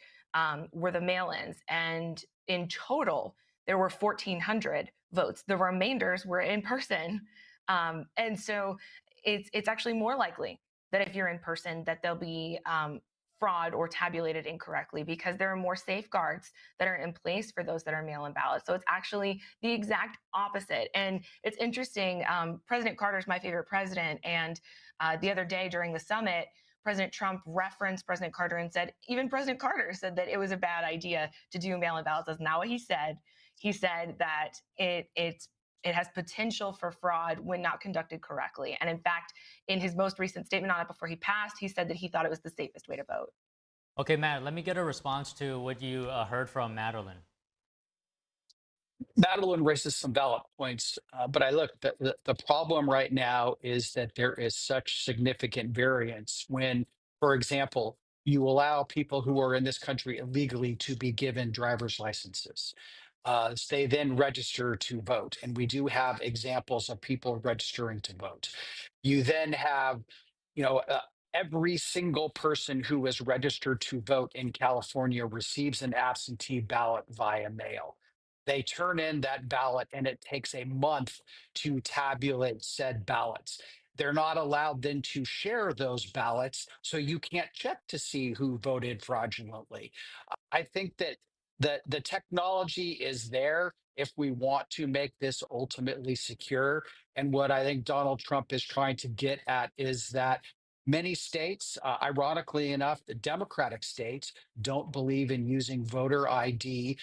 were the mail-ins. And in total, there were 1,400 votes. The remainders were in person. And so it's actually more likely that if you're in person that there'll be fraud or tabulated incorrectly, because there are more safeguards that are in place for those that are mail-in ballots. So it's actually the exact opposite. And it's interesting, President Carter's my favorite president. And the other day during the summit, President Trump referenced President Carter and said, even President Carter said that it was a bad idea to do mail-in ballots. That's not what he said. He said that it has potential for fraud when not conducted correctly. And in fact, in his most recent statement on it before he passed, he said that he thought it was the safest way to vote. Okay, Matt, let me get a response to what you heard from Madeline. Madeline raises some valid points, but the problem right now is that there is such significant variance when, for example, you allow people who are in this country illegally to be given driver's licenses. They then register to vote, and we do have examples of people registering to vote. You then have, every single person who is registered to vote in California receives an absentee ballot via mail. They turn in that ballot and it takes a month to tabulate said ballots. They're not allowed then to share those ballots, so you can't check to see who voted fraudulently. I think that the technology is there if we want to make this ultimately secure. And what I think Donald Trump is trying to get at is that many states, ironically enough, the Democratic states don't believe in using voter ID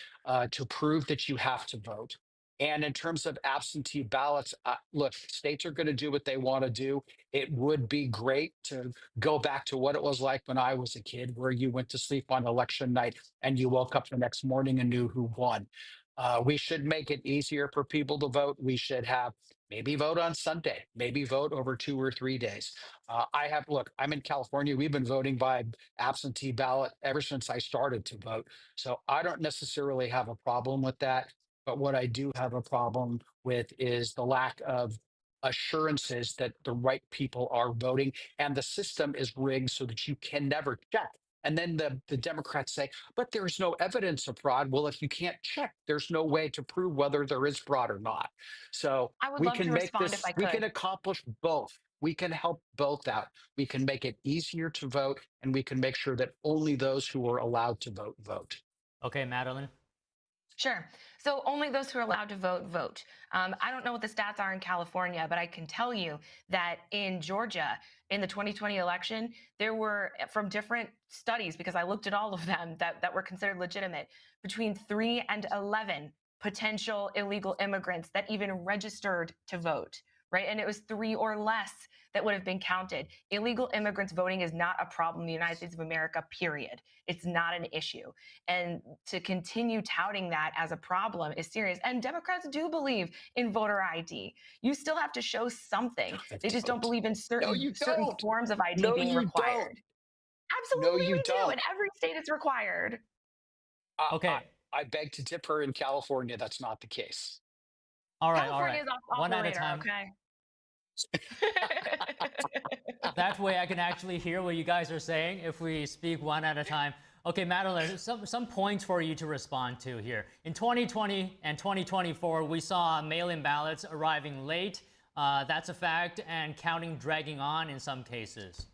to prove that you have to vote. And in terms of absentee ballots, look, states are going to do what they want to do. It would be great to go back to what it was like when I was a kid, where you went to sleep on election night and you woke up the next morning and knew who won. We should make it easier for people to vote. We should have maybe vote on Sunday, maybe vote over 2 or 3 days. I'm in California. We've been voting by absentee ballot ever since I started to vote. So I don't necessarily have a problem with that. But what I do have a problem with is the lack of assurances that the right people are voting, and the system is rigged so that you can never check. And then the Democrats say, but there's no evidence of fraud. Well, if you can't check, there's no way to prove whether there is fraud or not. So we can make this, we can accomplish both. We can help both out. We can make it easier to vote, and we can make sure that only those who are allowed to vote, vote. Okay, Madeline. Sure. So only those who are allowed to vote, vote. I don't know what the stats are in California, but I can tell you that in Georgia, in the 2020 election, there were, from different studies, because I looked at all of them that were considered legitimate, between 3 and 11 potential illegal immigrants that even registered to vote, right? And it was 3 or less that would have been counted. Illegal immigrants voting is not a problem in the United States of America, period. It's not an issue. And to continue touting that as a problem is serious. And Democrats do believe in voter ID. You still have to show something. They just don't believe in certain forms of ID being required. Absolutely, we do. In every state, it's required. Okay. I beg to differ. In California, that's not the case. All right, California is off one the at a radar, time. okay? That way I can actually hear what you guys are saying if we speak one at a time. Okay, Madeline, some points for you to respond to here. In 2020 and 2024, we saw mail-in ballots arriving late. That's a fact, and counting dragging on in some cases.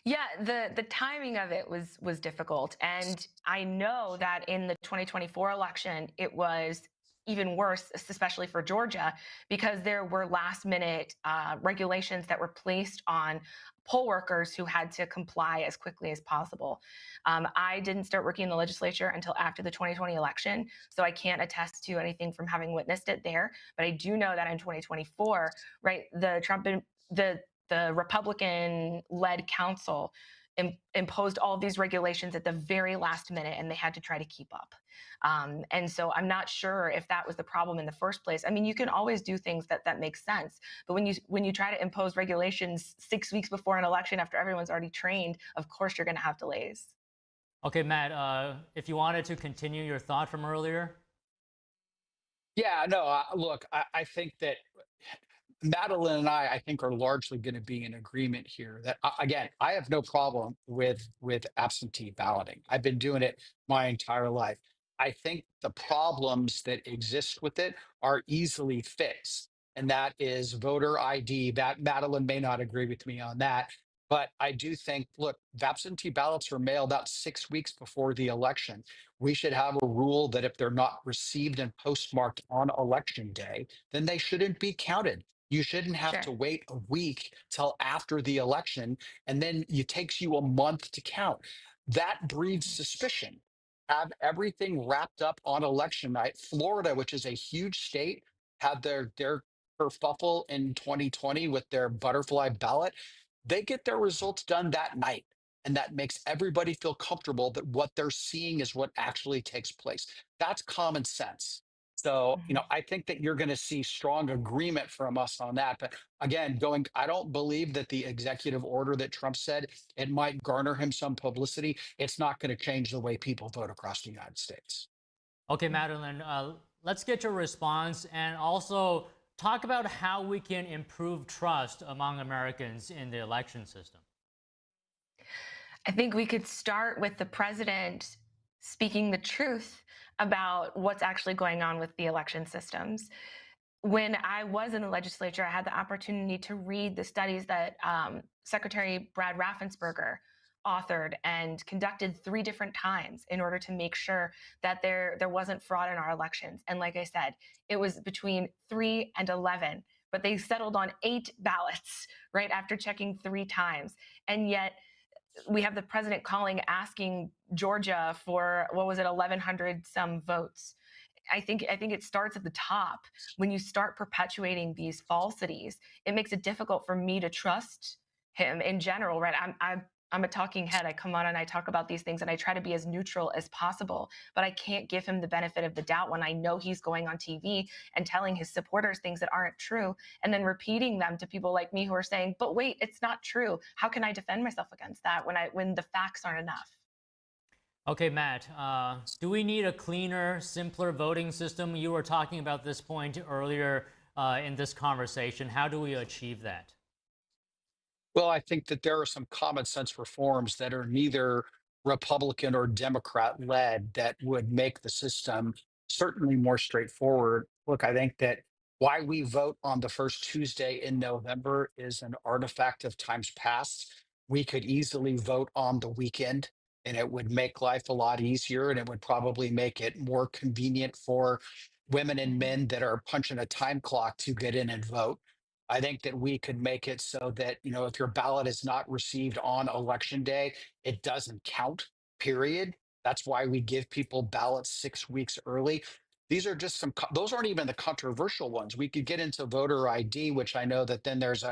Yeah, the timing of it was difficult. And I know that in the 2024 election, it was even worse, especially for Georgia, because there were last-minute regulations that were placed on poll workers who had to comply as quickly as possible. I didn't start working in the legislature until after the 2020 election, so I can't attest to anything from having witnessed it there. But I do know that in 2024, right, the Republican-led council imposed all of these regulations at the very last minute, and they had to try to keep up. And so I'm not sure if that was the problem in the first place. I mean, you can always do things that make sense, but when you try to impose regulations 6 weeks before an election after everyone's already trained, of course you're going to have delays. Okay, Matt, if you wanted to continue your thought from earlier. Yeah, no, look, I think that Madeline and I think, are largely going to be in agreement here that, again, I have no problem with absentee balloting. I've been doing it my entire life. I think the problems that exist with it are easily fixed, and that is voter ID. That Madeline may not agree with me on that, but I do think, look, if absentee ballots are mailed out 6 weeks before the election, we should have a rule that if they're not received and postmarked on election day, then they shouldn't be counted. You shouldn't have to wait a week till after the election, and then it takes you a month to count. That breeds suspicion. Have everything wrapped up on election night. Florida, which is a huge state, had their kerfuffle in 2020 with their butterfly ballot. They get their results done that night. And that makes everybody feel comfortable that what they're seeing is what actually takes place. That's common sense. So, I think that you're going to see strong agreement from us on that. But again, I don't believe that the executive order that Trump said, it might garner him some publicity. It's not going to change the way people vote across the United States. Okay, Madeline, let's get your response and also talk about how we can improve trust among Americans in the election system. I think we could start with the president speaking the truth about what's actually going on with the election systems. When I was in the legislature, I had the opportunity to read the studies that Secretary Brad Raffensperger authored and conducted 3 different times in order to make sure that there wasn't fraud in our elections. And like I said, it was between 3 and 11, but they settled on 8 ballots right after checking 3 times. And yet we have the president asking Georgia for, 1,100 some votes. I think it starts at the top. When you start perpetuating these falsities, it makes it difficult for me to trust him in general, right? I'm a talking head. I come on and I talk about these things and I try to be as neutral as possible, but I can't give him the benefit of the doubt when I know he's going on TV and telling his supporters things that aren't true and then repeating them to people like me who are saying, but wait, it's not true. How can I defend myself against that when the facts aren't enough? Okay, Matt, do we need a cleaner, simpler voting system? You were talking about this point earlier in this conversation. How do we achieve that? Well, I think that there are some common sense reforms that are neither Republican or Democrat led that would make the system certainly more straightforward. Look, I think that why we vote on the first Tuesday in November is an artifact of times past. We could easily vote on the weekend, and it would make life a lot easier, and it would probably make it more convenient for women and men that are punching a time clock to get in and vote. I think that we could make it so that, if your ballot is not received on election day, it doesn't count, period. That's why we give people ballots 6 weeks early. These are just those aren't even the controversial ones. We could get into voter ID, which I know that then there's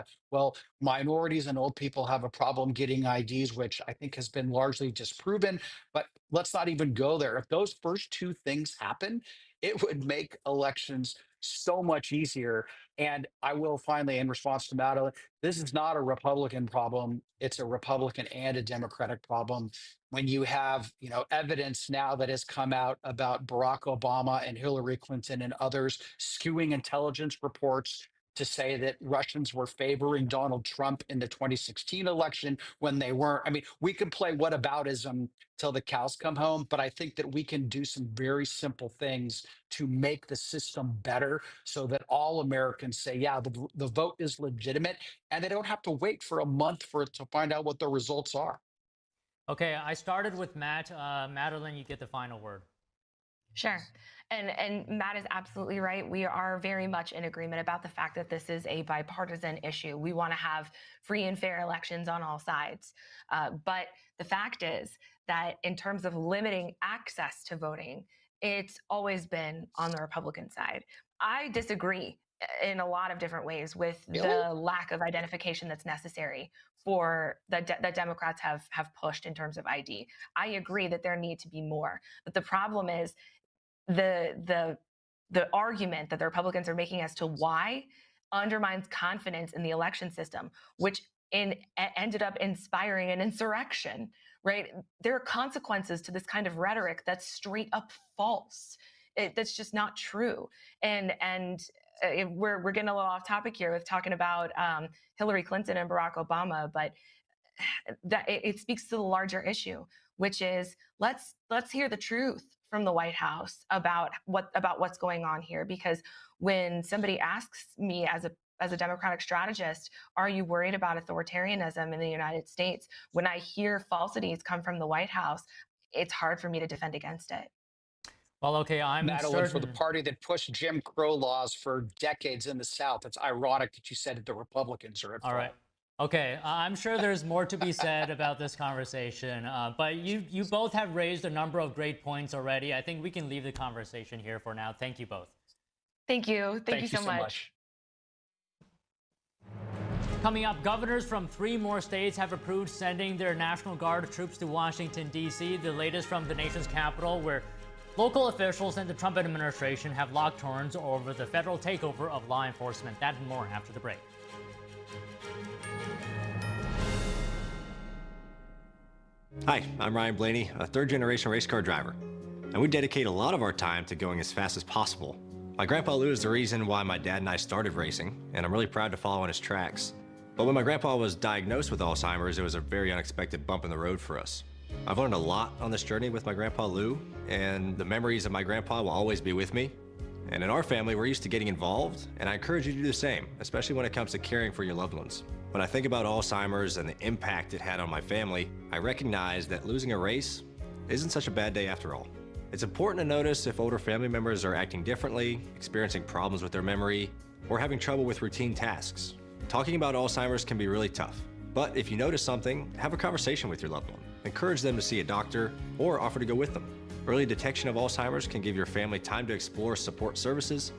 minorities and old people have a problem getting IDs, which I think has been largely disproven, but let's not even go there. If those first 2 things happen, it would make elections so much easier. And I will finally, in response to Madeline, this is not a Republican problem. It's a Republican and a Democratic problem. When you have, evidence now that has come out about Barack Obama and Hillary Clinton and others skewing intelligence reports to say that Russians were favoring Donald Trump in the 2016 election when they weren't. I mean, we can play whataboutism till the cows come home, but I think that we can do some very simple things to make the system better so that all Americans say, yeah, the vote is legitimate, and they don't have to wait for a month for it to find out what the results are. Okay, I started with Matt. Madeline, you get the final word. Sure. And Matt is absolutely right. We are very much in agreement about the fact that this is a bipartisan issue. We want to have free and fair elections on all sides. But the fact is that in terms of limiting access to voting, it's always been on the Republican side. I disagree in a lot of different ways with the lack of identification that's necessary for that Democrats have pushed in terms of ID. I agree that there need to be more, but the problem is the argument that the Republicans are making as to why undermines confidence in the election system, which ended up inspiring an insurrection, right? There are consequences to this kind of rhetoric that's straight up false. That's just not true. And we're getting a little off topic here with talking about Hillary Clinton and Barack Obama, but that it speaks to the larger issue, which is let's hear the truth from the White House about what's going on here. Because when somebody asks me as a Democratic strategist, are you worried about authoritarianism in the United States? When I hear falsities come from the White House, it's hard for me to defend against it. Well, okay, I'm Madeline, for the certain. party that pushed Jim Crow laws for decades in the South. It's ironic that you said that the Republicans are at fault. All right. Okay, I'm sure there's more to be said about this conversation, but you both have raised a number of great points already. I think we can leave the conversation here for now. Thank you both. Thank you. Thank you so much. Coming up, governors from 3 more states have approved sending their National Guard troops to Washington, D.C., the latest from the nation's capital, where local officials and the Trump administration have locked horns over the federal takeover of law enforcement. That and more after the break. Hi, I'm Ryan Blaney, a third-generation race car driver, and we dedicate a lot of our time to going as fast as possible. My grandpa Lou is the reason why my dad and I started racing, and I'm really proud to follow in his tracks. But when my grandpa was diagnosed with Alzheimer's, it was a very unexpected bump in the road for us. I've learned a lot on this journey with my grandpa Lou, and the memories of my grandpa will always be with me. And in our family, we're used to getting involved, and I encourage you to do the same, especially when it comes to caring for your loved ones. When I think about Alzheimer's and the impact it had on my family, I recognize that losing a race isn't such a bad day after all. It's important to notice if older family members are acting differently, experiencing problems with their memory, or having trouble with routine tasks. Talking about Alzheimer's can be really tough, but if you notice something, have a conversation with your loved one. Encourage them to see a doctor or offer to go with them. Early detection of Alzheimer's can give your family time to explore support services,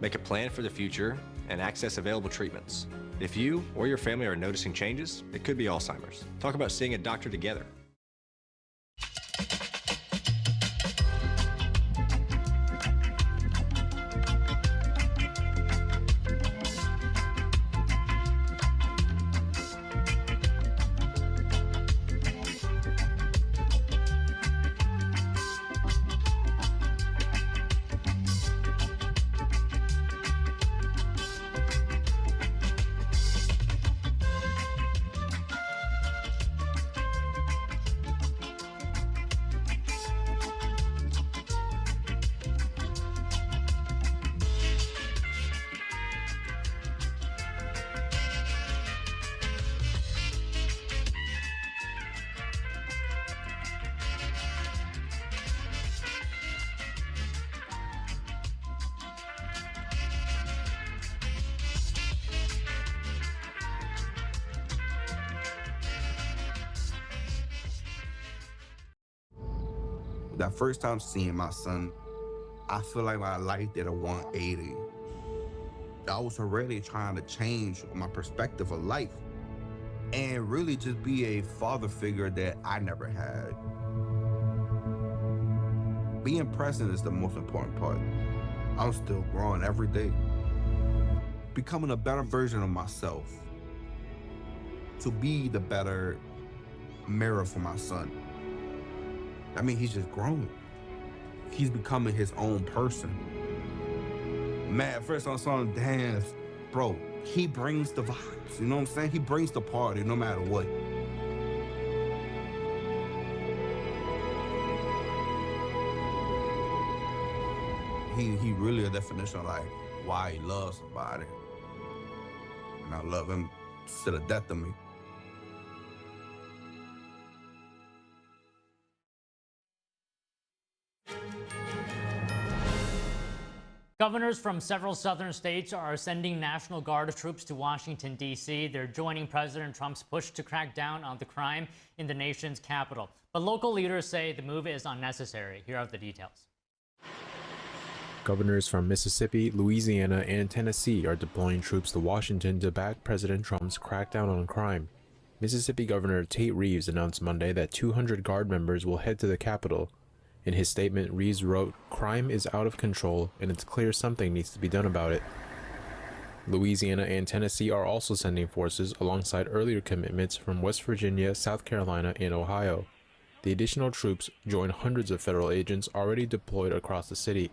make a plan for the future, and access available treatments. If you or your family are noticing changes, it could be Alzheimer's. Talk about seeing a doctor together. That first time seeing my son, I feel like my life did a 180. I was already trying to change my perspective of life and really just be a father figure that I never had. Being present is the most important part. I'm still growing every day, becoming a better version of myself, to be the better mirror for my son. I mean, he's just growing. He's becoming his own person. Man, first I saw him dance, bro, he brings the vibes, you know what I'm saying? He brings the party no matter what. He really a definition of like why he loves somebody. And I love him to the death of me. Governors from several southern states are sending National Guard troops to Washington, D.C. They're joining President Trump's push to crack down on the crime in the nation's capital. But local leaders say the move is unnecessary. Here are the details. Governors from Mississippi, Louisiana, and Tennessee are deploying troops to Washington to back President Trump's crackdown on crime. Mississippi Governor Tate Reeves announced Monday that 200 Guard members will head to the Capitol. In his statement, Reeves wrote, "Crime is out of control, and it's clear something needs to be done about it." Louisiana and Tennessee are also sending forces alongside earlier commitments from West Virginia, South Carolina, and Ohio. The additional troops join hundreds of federal agents already deployed across the city.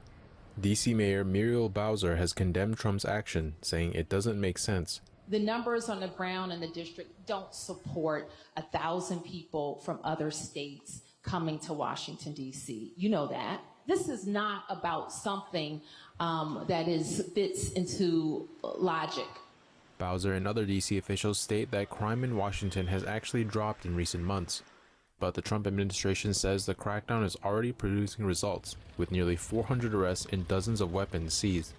D.C. Mayor Muriel Bowser has condemned Trump's action, saying it doesn't make sense. The numbers on the ground in the district don't support 1,000 people from other states coming to Washington, D.C. You know that. This is not about something that fits into logic. Bowser and other D.C. officials state that crime in Washington has actually dropped in recent months. but the Trump administration says the crackdown is already producing results, with nearly 400 arrests and dozens of weapons seized.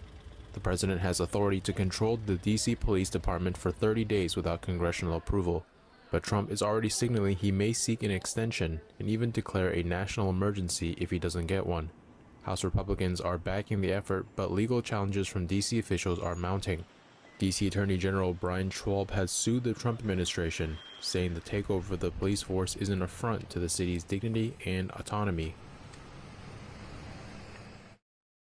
The president has authority to control the D.C. Police Department for 30 days without congressional approval, but Trump is already signaling he may seek an extension and even declare a national emergency if he doesn't get one. House Republicans are backing the effort, but legal challenges from D.C. officials are mounting. D.C. Attorney General Brian Schwab has sued the Trump administration, saying the takeover of the police force is an affront to the city's dignity and autonomy.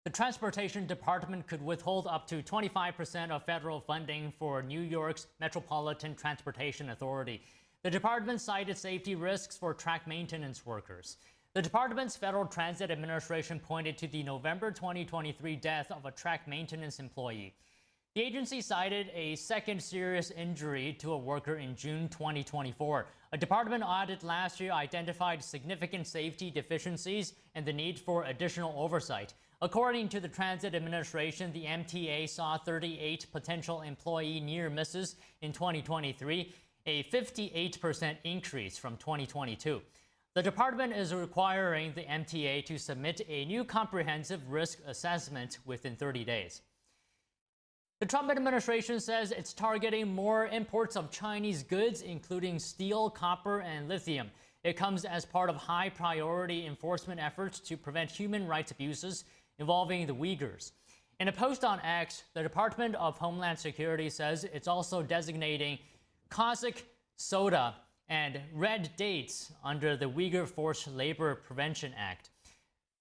The Transportation Department could withhold up to 25% of federal funding for New York's Metropolitan Transportation Authority. The department cited safety risks for track maintenance workers. The department's Federal Transit Administration pointed to the November 2023 death of a track maintenance employee. The agency cited a second serious injury to a worker in June 2024. A department audit last year identified significant safety deficiencies and the need for additional oversight. According to the Transit Administration, the MTA saw 38 potential employee near misses in 2023, a 58% increase from 2022. The department is requiring the MTA to submit a new comprehensive risk assessment within 30 days. The Trump administration says it's targeting more imports of Chinese goods, including steel, copper, and lithium. It comes as part of high-priority enforcement efforts to prevent human rights abuses involving the Uyghurs. In a post on X, the Department of Homeland Security says it's also designating caustic soda and red dates under the Uyghur Forced Labor Prevention Act.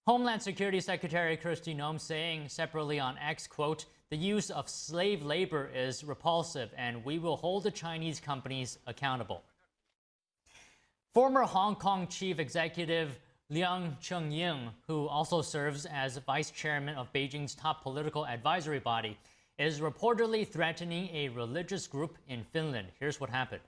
Homeland Security Secretary Kristi Noem saying separately on X, quote, "The use of slave labor is repulsive and we will hold the Chinese companies accountable." Former Hong Kong Chief Executive Leung Chun-ying, who also serves as vice chairman of Beijing's top political advisory body, is reportedly threatening a religious group in Finland. Here's what happened.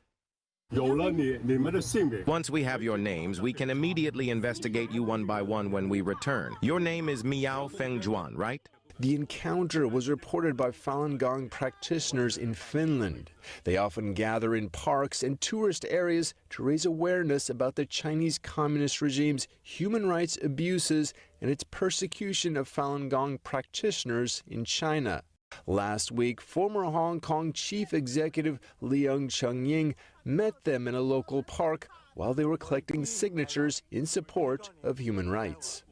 Once we have your names, we can immediately investigate you one by one when we return. Your name is Miao Fengjuan, right? The encounter was reported by Falun Gong practitioners in Finland. They often gather in parks and tourist areas to raise awareness about the Chinese Communist regime's human rights abuses and its persecution of Falun Gong practitioners in China. Last week, former Hong Kong Chief Executive Leung Chun-ying met them in a local park while they were collecting signatures in support of human rights.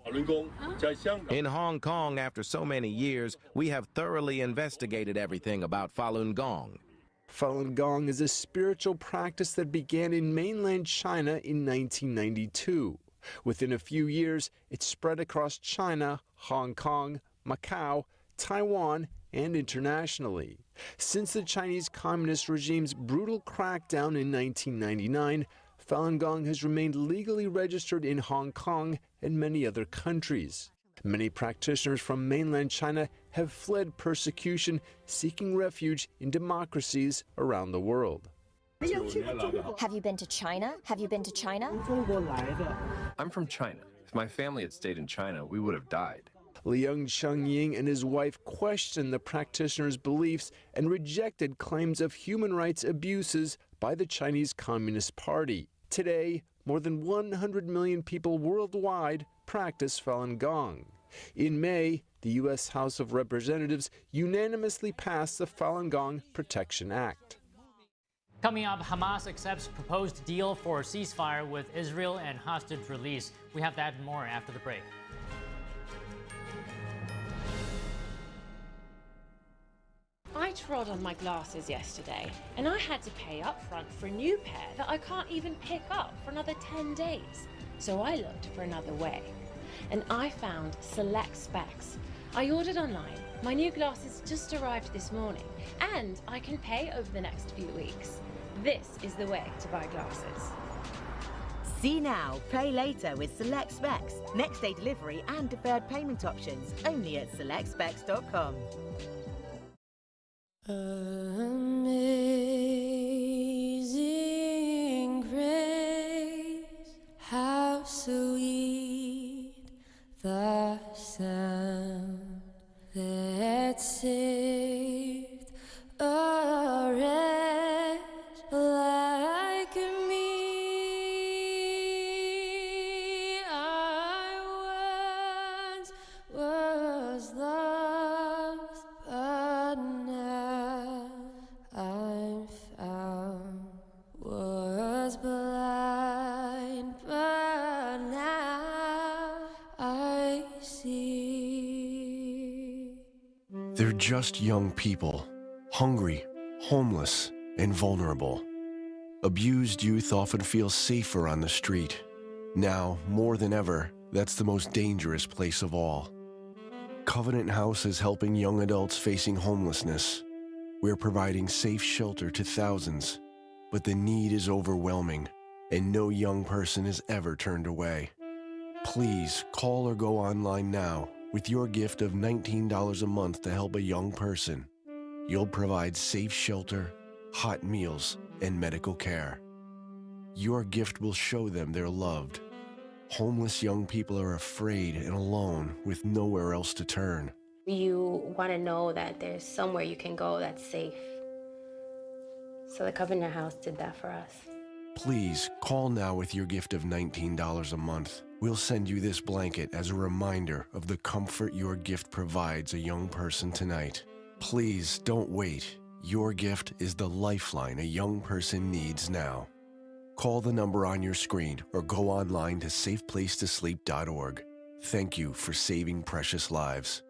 In Hong Kong, after so many years, we have thoroughly investigated everything about Falun Gong. Falun Gong is a spiritual practice that began in mainland China in 1992. Within a few years, it spread across China, Hong Kong, Macau, Taiwan, and internationally. Since the Chinese Communist regime's brutal crackdown in 1999, Falun Gong has remained legally registered in Hong Kong and many other countries. Many practitioners from mainland China have fled persecution, seeking refuge in democracies around the world. Have you been to China? Have you been to China? I'm from China. If my family had stayed in China, we would have died. Leung Chun-ying and his wife questioned the practitioners' beliefs and rejected claims of human rights abuses by the Chinese Communist Party. Today, more than 100 million people worldwide practice Falun Gong. In May, the U.S. House of Representatives unanimously passed the Falun Gong Protection Act. Coming up, Hamas accepts proposed deal for ceasefire with Israel and hostage release. We have that and more after the break. I trod on my glasses yesterday, and I had to pay up front for a new pair that I can't even pick up for another 10 days. So I looked for another way, and I found Select Specs. I ordered online. My new glasses just arrived this morning, and I can pay over the next few weeks. This is the way to buy glasses. See now, pay later with Select Specs. Next day delivery and deferred payment options only at selectspecs.com. Amazing grace, how sweet the sound that saved a wretch like me. They're just young people, hungry, homeless, and vulnerable. Abused youth often feel safer on the street. Now, more than ever, that's the most dangerous place of all. Covenant House is helping young adults facing homelessness. We're providing safe shelter to thousands, but the need is overwhelming, and no young person is ever turned away. Please call or go online now with your gift of $19 a month to help a young person. You'll provide safe shelter, hot meals, and medical care. Your gift will show them they're loved. Homeless young people are afraid and alone with nowhere else to turn. You want to know that there's somewhere you can go that's safe. So the Covenant House did that for us. Please call now with your gift of $19 a month. We'll send you this blanket as a reminder of the comfort your gift provides a young person tonight. Please don't wait. Your gift is the lifeline a young person needs now. Call the number on your screen or go online to safeplacetosleep.org. Thank you for saving precious lives.